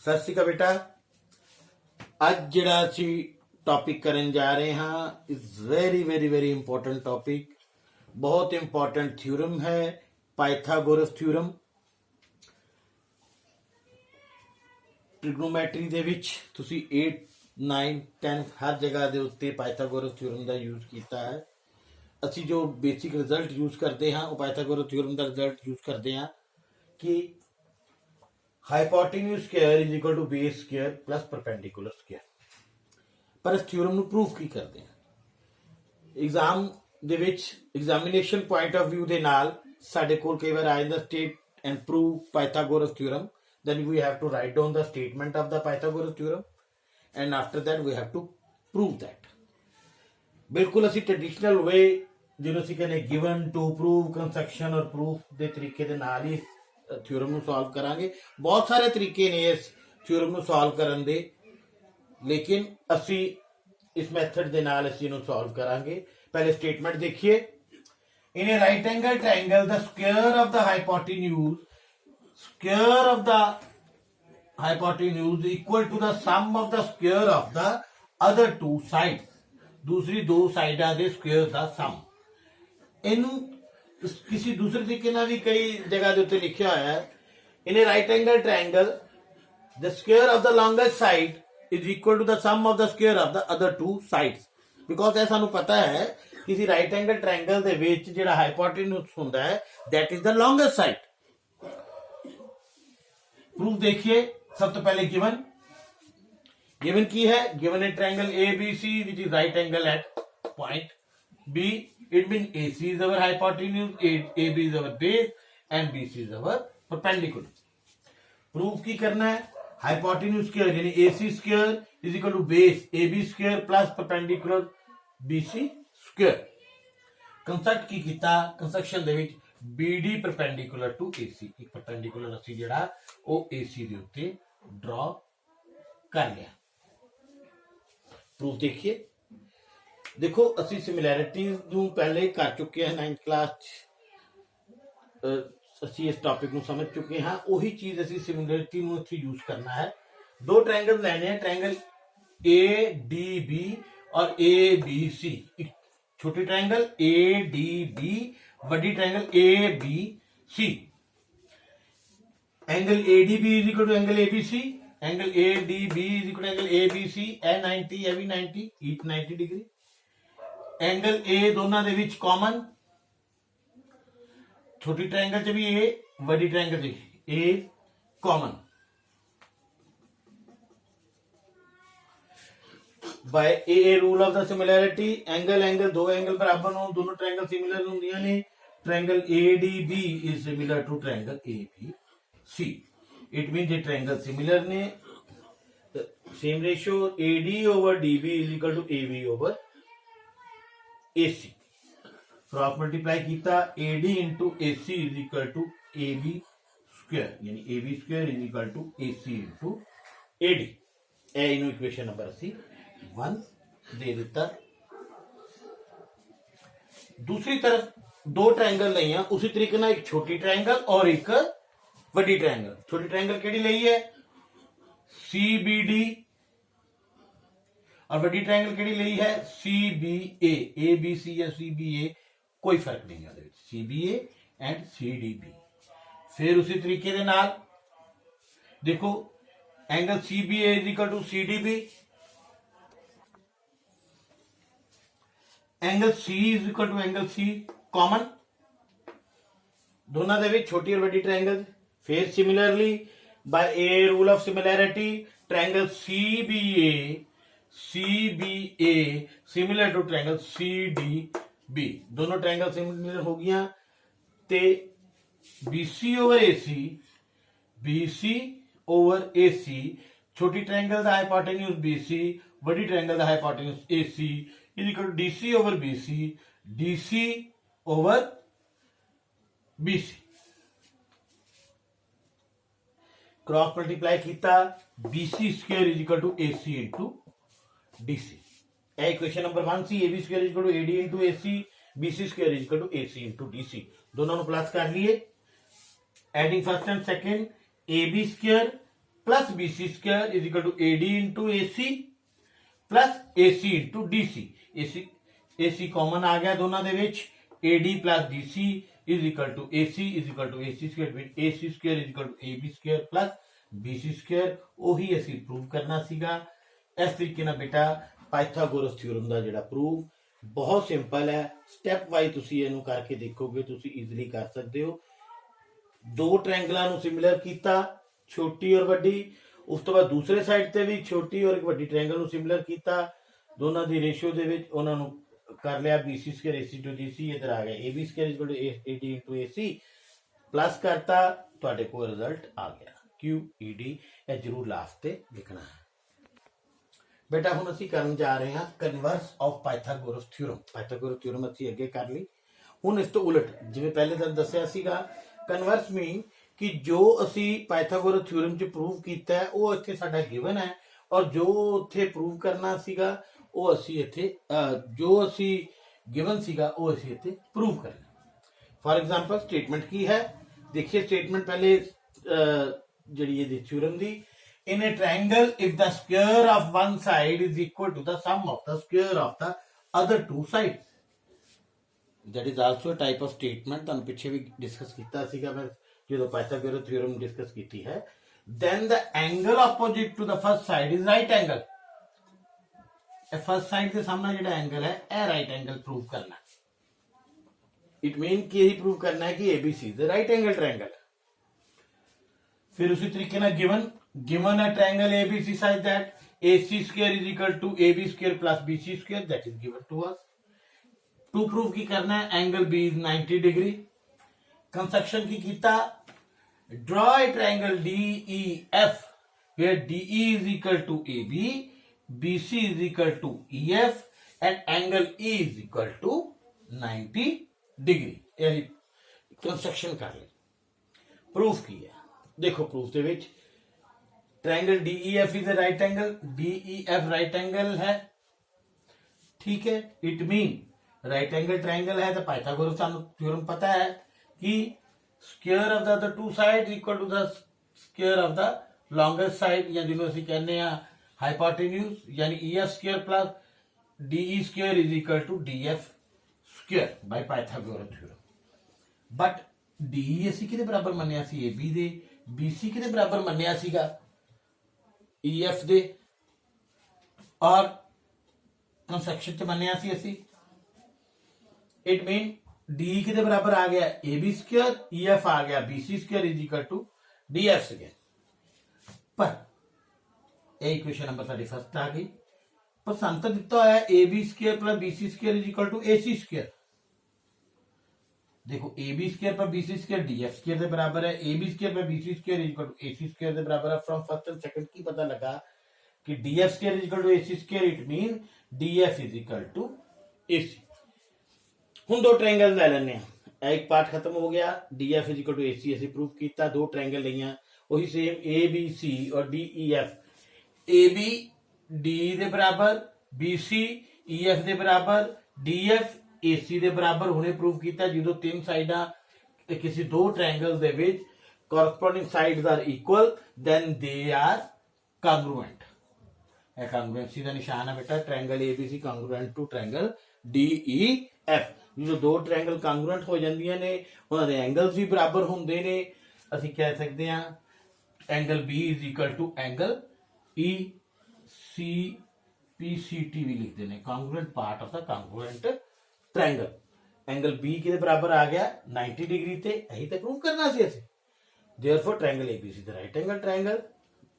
ਸਤਿ ਸ਼੍ਰੀ ਅਕਾਲ ਬੇਟਾ। ਅੱਜ ਜਿਹੜਾ ਅਸੀਂ ਟੌਪਿਕ ਕਰਨ ਜਾ ਰਹੇ ਹਾਂ is very very very important topic. ਬਹੁਤ ਇੰਪੋਰਟੈਂਟ ਥਿਊਰਮ ਹੈ ਪਾਇਥਾਗੋਰਸ ਥਿਊਰਮ। ਟ੍ਰਿਗਨੋਮੈਟਰੀ ਦੇ ਵਿੱਚ ਤੁਸੀਂ 8 9 10 ਹਰ ਜਗ੍ਹਾ ਦੇ ਉੱਤੇ ਪਾਇਥਾਗੋਰਸ ਥਿਊਰਮ ਦਾ ਯੂਜ਼ ਕੀਤਾ ਹੈ। ਅਸੀਂ ਜੋ ਬੇਸਿਕ ਰਿਜ਼ਲਟ ਯੂਜ਼ ਕਰਦੇ ਹਾਂ ਉਹ ਪਾਇਥਾਗੋਰਸ ਥਿਊਰਮ ਦਾ ਰਿਜ਼ਲਟ ਯੂਜ਼ ਕਰਦੇ ਹਾਂ ਕਿ hypotenuse square is equal to base square plus perpendicular square. ਪਰ ਇਸ ਥਿਊਰਮ ਨੂੰ ਪ੍ਰੂਫ ਕੀ ਕਰਦੇ ਹਾਂ? ਐਗਜ਼ਾਮ ਦੇ ਵਿੱਚ ਐਗਜ਼ਾਮੀਨੇਸ਼ਨ ਪੁਆਇੰਟ ਆਫ ਵਿਊ ਦੇ ਨਾਲ ਸਾਡੇ ਕੋਲ ਕਈ ਵਾਰ ਆ ਜਾਂਦਾ state and prove Pythagoras theorem. then we have to write down the statement of the Pythagoras theorem and after that we have to prove that। ਬਿਲਕੁਲ ਅਸੀਂ ਟ੍ਰੈਡੀਸ਼ਨਲ ਵੇ ਜਿਹਨੂੰ ਅਸੀਂ ਕਹਿੰਦੇ ਗਿਵਨ ਟੂ ਪ੍ਰੂਵ ਕੰਸਟਰਕਸ਼ਨ ਔਰ ਪ੍ਰੂਫ ਦੇ ਤਰੀਕੇ ਦੇ ਨਾਲ ਹੀ ਥਿਊਰਮ ਨੂੰ ਸੋਲਵ ਕਰਾਂਗੇ। ਬਹੁਤ ਸਾਰੇ ਤਰੀਕੇ ਨੇ ਇਸ ਥਿਊਰਮ ਨੂੰ ਸੋਲਵ ਕਰਨ ਦੇ, ਲੇਕਿਨ ਅਸੀਂ ਇਸ ਮੈਥਡ ਦੇ ਨਾਲ ਅਸੀਂ ਇਹਨੂੰ ਸੋਲਵ ਕਰਾਂਗੇ। ਪਹਿਲੇ ਸਟੇਟਮੈਂਟ ਦੇਖੀਏ। In a right angle triangle the square of the hypotenuse square of the hypotenuse equal to the sum of the square of the other two sides। दूसरी दो साइडा दे स्क्वायर ਦਾ sum। ਇਹਨੂੰ ਕਿਸੇ ਦੂਸਰੇ ਤਰੀਕੇ ਨਾਲ ਵੀ ਕਈ ਜਗ੍ਹਾ ਦੇ ਉੱਤੇ ਲਿਖਿਆ ਹੋਇਆ ਹੈ। in a right angle triangle the square of the longest side is equal to the sum of the square of the other two sides। because ਇਹ ਸਾਨੂੰ ਪਤਾ ਹੈ ਕਿਸੇ right angle triangle ਦੇ ਵਿੱਚ ਜਿਹੜਾ hypotenuse ਹੁੰਦਾ ਹੈ that is the longest side। Proof देखिए। सब तो पहले गिवन की है। Given A triangle ABC which is right angle at point B, it means AC is our hypotenuse, AB is our base and BC is our perpendicular। Proof की करना है hypotenuse square यानी AC square is equal to base AB square plus perpendicular BC square. Construct की कीता construction दे विच BD perpendicular to AC, एक perpendicular ਅਸੀਂ ਜਿਹੜਾ ਉਹ AC ਦੇ ਉੱਤੇ ਡਰਾ ਕਰ ਲਿਆ। ਪ੍ਰੂਫ ਦੇਖੀਏ। ਦੇਖੋ ਅਸੀਂ ਸਿਮਿਲੈਰਿਟੀਜ਼ ਨੂੰ ਪਹਿਲੇ ਕਰ ਚੁੱਕੇ ਹਾਂ 9th ਕਲਾਸ ਚ। ਅਸੀਂ ਇਸ ਟੌਪਿਕ ਨੂੰ ਸਮਝ ਚੁੱਕੇ ਹਾਂ। ਉਹੀ ਚੀਜ਼ ਅਸੀਂ ਸਿਮਿਲੈਰਿਟੀ ਨੂੰ ਇੱਥੇ ਯੂਜ਼ ਕਰਨਾ ਹੈ। ਦੋ ट्रायंगल ਲੈਣੇ ਆ, ट्रायंगल ADB और ABC। ਇੱਕ छोटी ट्रायंगल ADB, बड़ी triangle ABC। Angle ADB is equal to angle ABC, angle ADB is equal to angle ABC। ए 90 ए भी 90, ईच 90 डिग्री। एंगल A दोनों दे विच कॉमन, छोटी ट्रायंगल च भी A, बड़ी ट्रायंगल च A common. By a rule of the similarity angle दो एंगल बराबर हो, दोनों ट्रायंगल सिमिलर होंदियां ने। Triangle ADB is similar to triangle ABC। It mean जे ट्रायंगल सिमिलर ने same ratio AD over DB is equal to AB over AC। Cross multiply कीता AD into AC is equal to AB square यानी AB square is equal to AC into AD। ए इनू equation number ਅਸੀਂ 1 दे दिता। दूसरी तरफ दो triangle ਲਈ ਆ उसी तरीके ਨਾਲ एक छोटी ट्रायंगल और एक बड़ी ट्रायंगल। छोटी ट्रायंगल केड़ी ਲਈ है CBD और बड़ी ट्रायंगल केड़ी ਲਈ है CBA। ABC या CBA कोई फर्क नहीं है CBA एंड CDB। फिर उसी तरीके ਦੇ ਨਾਲ देखो angle CBA is equal to CDB, angle C is equal to angle C common दोनों दे विच छोटी और बड़ी ट्रायंगल। फिर similarly by a rule of similarity triangle CBA similar to triangle CDB। दोनों ट्रायंगल सिमिलर हो गया ते BC over AC, BC over AC। छोटी ट्रायंगल दा हाइपोटेन्यूज BC, बड़ी ट्रायंगल दा hypotenuse AC is equal to DC over BC, DC over BC। Cross multiply कीता BC square is equal to AC into DC। Equation number 1 सी AB square is equal to AD into AC, BC square is equal to AC into DC। दोनों को plus कर लिए। Adding first and second AB square plus BC square is equal to AD into AC plus AC into DC। AC common आ गया दोनों दे विच, AD plus DC is equal to AC square, AC square is equal to AB square plus BC square. ਉਹੀ ਅਸੀਂ prove ਕਰਨਾ ਸੀਗਾ। ਇਸ ਤਰੀਕੇ ਨਾਲ बेटा ਪਾਇਥਾਗੋਰਸ ਥਿਊਰਮ ਦਾ ਜਿਹੜਾ ਪ੍ਰੂਵ बहुत सिंपल है। स्टैप वाइज तुसी इहनूं करके देखोगे तुसी इजीली कर सकते हो। दो ट्रायंगलों नूं सिमिलर कीता, छोटी और वड्डी, उस तो बाद दूसरे साइड ते भी छोटी और एक वड्डी ट्रायंगल नूं सिमिलर कीता, दोनों दी रेशियो दे विच उहनां नूं कर लिया BC square AC to DC, इधर आ गया AB square equal to AD into AC plus करता, तुहाडे कोल रिजल्ट आ गया QED। यह जरूर लास्ट ते लिखना है बेटा। हुण असीं करन जा रहे हैं converse of Pythagoras theorem. Pythagoras theorem असीं अगे कर ली। हुण इस तो उलट जिवें पहले तुहानूं दस्सिया सीगा, कन्वर्स मीन कि जो असीं पाइथागोरस थ्योरम च प्रूव कीता है वो इत्थे साडा गिवन है, और जो उत्थे प्रूव करना सीगा वो असीं इत्थे जो असीं गिवन सीगा वो असीं इत्थे प्रूव करना। फॉर एग्जांपल स्टेटमेंट की है, देखिए स्टेटमेंट पहले जिहड़ी इहदी थ्योरम दी, in a triangle if the square of one side is equal to the sum of the square of the other two sides, that is also a type of statement। तुहानूं पिछे भी discuss कीता सीगा मैं जो Pythagoras theorem discuss कीती है। then the angle opposite to the first side is right angle। First side के सामने जिहड़ा एंगल है ए राइट एंगल प्रूव करना। इट मीन कि यही प्रूव करना है कि ABC is the right angle triangle. फिर उसी तरीके ना given a triangle ABC such that AC square is equal to AB square plus BC square, that is given to us। To prove की करना है angle B is 90 degree. Construction की कीता, draw a triangle DEF where DE is equal to AB, BC is equal to EF and angle E is equal to 90 degree. यही construction कर ली, proof किया। देखो प्रूफ दे विच triangle DEF is a right angle, DEF right angle है, ठीक है। It mean right angle triangle है तो पाइथागोरस थ्योरम पता है कि square of the two side equal to the square of the longest side, या जिन्होंने ਅਸੀਂ ਕਹਿੰਦੇ ਆ हाइपोटेन्यूज, यानी EF square plus DE square is equal to DF square by Pythagoras theorem. But DE ਅਸੀਂ ਕਿਹਦੇ ਬਰਾਬਰ ਮੰਨਿਆ ਸੀ? AB ਦੇ। BC ਕਿਹਦੇ ਬਰਾਬਰ ਮੰਨਿਆ ਸੀਗਾ? EF ਦੇ। और कंस्ट्रक्शन च ਮੰਨਿਆ ਸੀ ਅਸੀਂ। इट मीन DE किहदे बराबर आ गया? AB स्क्वायर, EF आ गया BC square is equal to DF square. पर यह इक्वेशन नंबर साडी फर्स्ट आ गई। पर ਸਾਨੂੰ ਤਾਂ ਦਿੱਤਾ ਹੋਇਆ है AB square plus BC square is equal to AC square. देखो AB स्क्वायर पर BC स्क्वायर DF स्क्वायर के बराबर है, AB स्क्वायर पर BC square is equal to AC square के बराबर है। फ्रॉम फर्स्ट एंड सेकंड की पता लगा कि DF square is equal to AC square, it mean DF is equal to AC। हुण दो ट्रायंगल ले लेने हैं, एक पार्ट खत्म हो गया। DF is equal to AC ਅਸੀਂ प्रूव किया, दो ट्रायंगल लईਆਂ वही सेम ABC और DEF। AB DE ਦੇ ਬਰਾबर, BC EF ਦੇ ਬਰਾबर, DF AC ਦੇ ਬਰਾबर ਹੁਣੇ ਪ੍ਰੂਫ ਕੀਤਾ। ਜਦੋਂ ਤਿੰਨ ਸਾਈਡਾਂ ਤੇ ਕਿਸੇ ਦੋ ਟ੍ਰਾਇੰਗਲ ਦੇ ਵਿੱਚ corresponding sides are equal then they are congruent। ਇਹ congruency ਦਾ ਨਿਸ਼ਾਨ ਹੈ ਬੇਟਾ। Triangle ABC congruent to triangle DEF। ਜਦੋਂ ਦੋ ਟ੍ਰਾਇੰਗਲ congruent ਹੋ ਜਾਂਦੀਆਂ ਨੇ ਉਹਨਾਂ ਦੇ ਐਂਗਲਸ ਵੀ ਬਰਾਬਰ ਹੁੰਦੇ ਨੇ, ਅਸੀਂ ਕਹਿ ਸਕਦੇ ਹਾਂ angle B is equal to angle ECPCT भी लिख देने, congruent part of the congruent triangle। Angle B के बराबर आ गया 90 डिग्री ते, यही तो प्रूव करना सी असीं। Therefore triangle ABC the right angle triangle,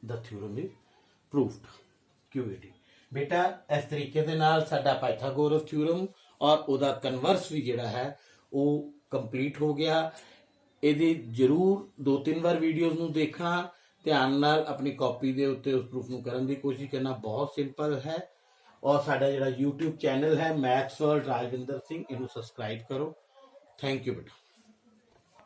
the theorem is proved QED। बेटा इस तरीके दे नाल साडा पाइथागोरस थ्योरम और ਉਹਦਾ कन्वर्स भी जिहड़ा है वो कंप्लीट हो गया। ਇਹਦੀ ਜ਼ਰੂਰ 2-3 ਵਾਰ ਵੀਡੀਓਜ਼ ਨੂੰ ਦੇਖਣਾ, ਧਿਆਨ ਨਾਲ ਆਪਣੀ ਕਾਪੀ ਦੇ ਉੱਤੇ ਉਸ ਪ੍ਰੂਫ ਨੂੰ ਕਰਨ ਦੀ ਕੋਸ਼ਿਸ਼ ਕਰਨਾ। ਬਹੁਤ ਸਿੰਪਲ ਹੈ। ਔਰ ਸਾਡਾ ਜਿਹੜਾ YouTube ਚੈਨਲ ਹੈ ਮੈਥਸ ਵਰਲਡ ਰਾਜਵਿੰਦਰ ਸਿੰਘ, ਇਹਨੂੰ ਸਬਸਕ੍ਰਾਈਬ ਕਰੋ। ਥੈਂਕ ਯੂ ਬੇਟਾ।